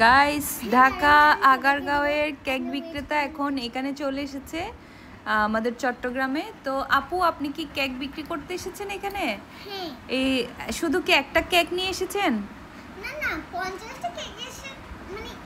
Guys, Dhaka আগারগাঁওয়ের cake বিক্রেতা এখন এখানে চলে এসেছে আমাদের চট্টগ্রামে। তো আপু, আপনি কি কেক বিক্রি করতে এসেছেন এখানে? হ্যাঁ। এই শুধু কি একটা কেক নিয়ে এসেছেন? না না, 50টা কেক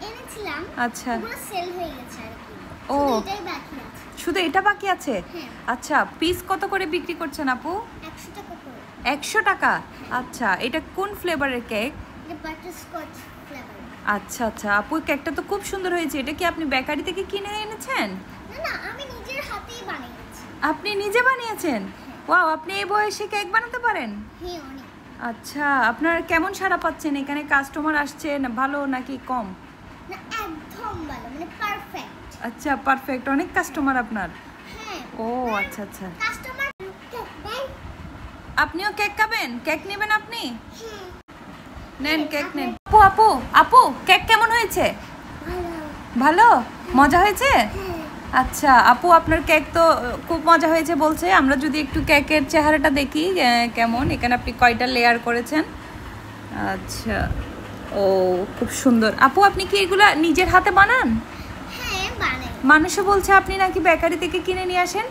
এনেছিলাম। আচ্ছা, ওগুলো সেল হয়ে গেছে আর কি। ও, এটাই বাকি আছে। শুধু এটা বাকি আছে? হ্যাঁ। আচ্ছা, পিস কত করে বিক্রি করছেন আপু? 100 টাকা করে। 100 টাকা? আচ্ছা, এটা কোন ফ্লেভারের কেক? এটা বাটারস্কচ ফ্লেভার। আচ্ছা আচ্ছা আপু, কেকটা তো খুব সুন্দর হয়েছে। এটা কি আপনি বেকারি থেকে কিনে এনেছেন? না না, আমি নিজের হাতেই বানিয়েছি। আপনি নিজে বানিয়েছেন? ওয়াও, আপনি এই বয়সে কেক বানাতে পারেন? হ্যাঁ, অনেক। আচ্ছা, আপনার কেমন সাড়া পাচ্ছেন? এখানে কাস্টমার আসছে না ভালো নাকি কম? না, একদম ভালো, মানে পারফেক্ট। আচ্ছা, পারফেক্ট। অনেক কাস্টমার আপনার? হ্যাঁ। ও আচ্ছা আচ্ছা। কাস্টমার দেন। আপনিও কেক খাবেন? কেক নেবেন আপনি? হ্যাঁ। নেন, কেক নেন। আপু আপু আপু, কেক কেমন হয়েছে? ভালো। ভালো? মজা হয়েছে? হ্যাঁ। আচ্ছা আপু, আপনার কেক তো খুব মজা হয়েছে বলছে। আমরা যদি একটু কেকের চেহারাটা দেখি কেমন। এখানে আপনি কয়টা লেয়ার করেছেন? আচ্ছা, ও খুব সুন্দর। আপু, আপনি কি এগুলা নিজের হাতে বানান? হ্যাঁ, বানাই। মানুষে বলছে আপনি নাকি বেকারি থেকে কিনে নিয়ে আসেন।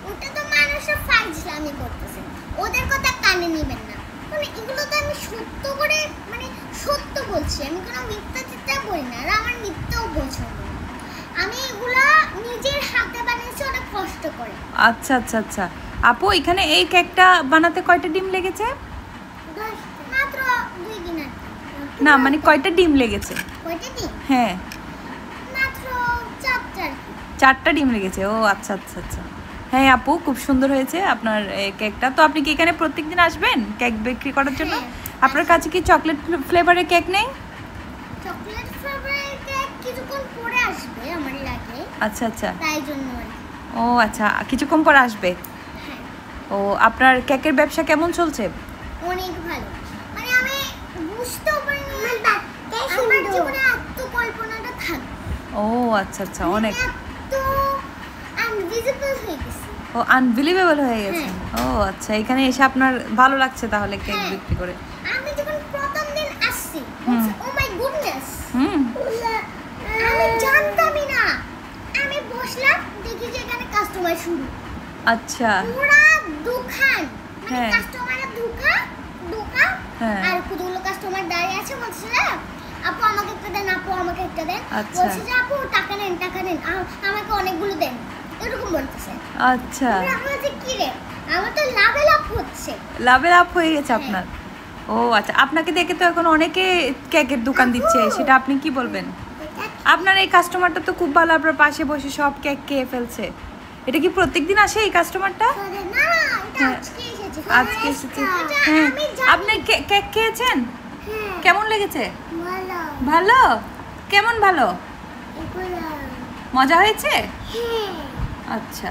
ওটা তো মানুষের ফাজলামি করতেছে, ওদের কথা কানে নেবেন না। মানে এগুলো তো আমি সত্য করে, মানে সত্য বলছি, আমি কোনো মিথ্যা চিন্তা বলি না, আর আমার মিথ্যাও পছন্দ না। আমি এগুলো নিজের হাতে বানিয়েছি, অনেক কষ্ট করে। আচ্ছা আচ্ছা আচ্ছা আপু, এখানে এই কেকটা বানাতে কয়টা ডিম লেগেছে? মাত্র 2 দিন আগে। না, মানে কয়টা ডিম লেগেছে? কয়টা দিন? হ্যাঁ, মাত্র 4টা। 4টা ডিম লেগেছে। ও আচ্ছা আচ্ছা আচ্ছা। হ্যাঁ আপু, খুব সুন্দর হয়েছে আপনার এই কেকটা। তো আপনি কি এখানে প্রত্যেকদিন আসবেন কেক বিক্রি করার জন্য? হ্যাঁ। আপনার কাছে কি চকলেট ফ্লেভারের কেক নেই? চকলেট ফ্লেভারের কেক কিছুক্ষণ পরে আসবে আমার লাগে। আচ্ছা আচ্ছা। তাই জন্য আর কি। ও আচ্ছা, কিছুক্ষণ পর আসবে। হ্যাঁ। ও, আপনার কেকের ব্যবসা কেমন চলছে? অনেক ভালো। মানে আমি বুঝতেও পারিনি আমার জীবনে এত কল্পনাটা থাকবে। ও আচ্ছা আচ্ছা, অনেক। এত আনভিজিবল হয়ে গেছে। ও, আনবিলিভেবল হয়ে গেছে। হ্যাঁ। ও আচ্ছা, এখানে এসে আপনার ভালো লাগছে তাহলে কেক হ্যাঁ। বিক্রি করে? আমি যখন প্রথম দিন আসছি, হুম। ও মাই গুডনেস, হুম। আমি জানতামই না। আমি বসলাম, দেখি যে এখানে কাস্টমার শুরু। আচ্ছা। পুরা দোকান, মানে হ্যাঁ। কাস্টমারের দোকান, হ্যাঁ। আর কতগুলো কাস্টমার দাঁড়িয়ে আছে, বলছে আপু আমাকে একটা দেন, আপু আমাকে একটা দেন। আচ্ছা। বলছে যে আপু টাকা নেন, আমাকে অনেকগুলো দেন, এরকম বলতেছে। আচ্ছা, আমি বলছি কি রে, আমার তো লাভে লাভ হচ্ছে। লাভের আপ হয়ে গেছে হ্যাঁ। আপনার? ও আচ্ছা, আপনাকে দেখে তো এখন অনেকে কেকের দোকান দিচ্ছে, সেটা আপনি কি বলবেন? আপনার এই কাস্টমারটা তো খুব ভালো, আপনার পাশে বসে সব কেক খেয়ে ফেলছে। এটা কি প্রত্যেকদিন আসে এই কাস্টমারটা? না না, এটা হ্যাঁ। আজকে এসেছে। আজকে এসেছে। এটা হ্যাঁ। আমি জানি। আপনি কেক খেয়েছেন? হ্যাঁ। কেমন লেগেছে? ভালো। ভালো? কেমন ভালো? এগুলো। মজা হয়েছে? হ্যাঁ। আচ্ছা।